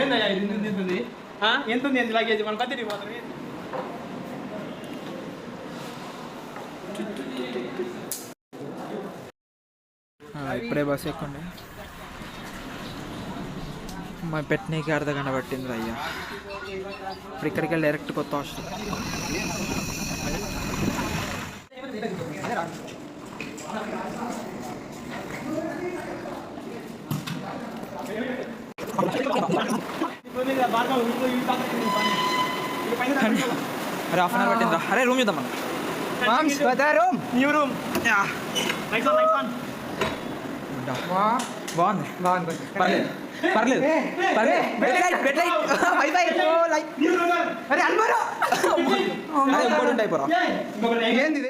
ఏందయ్యా ఇది ఉంది ఎంత ఉంది ఎంత లగేజ్ మన పత్తి పోతుంది. ఇప్పుడే బస్సు ఎక్కండి. మా పెట్టనీకి అర్ధగంట పట్టింది అయ్యా. ఇప్పుడు ఇక్కడికి వెళ్ళి డైరెక్ట్ కొత్త హాస్టల్. అరే హాఫ్ అన్ అవర్ పట్టిందా? అరే రూమ్ చూద్దాం మనం. న్యూ రూమ్ బాగుంది పర్లేదు పర్లేదు ఇంపార్టెంట్ అయిపోరా. ఏంది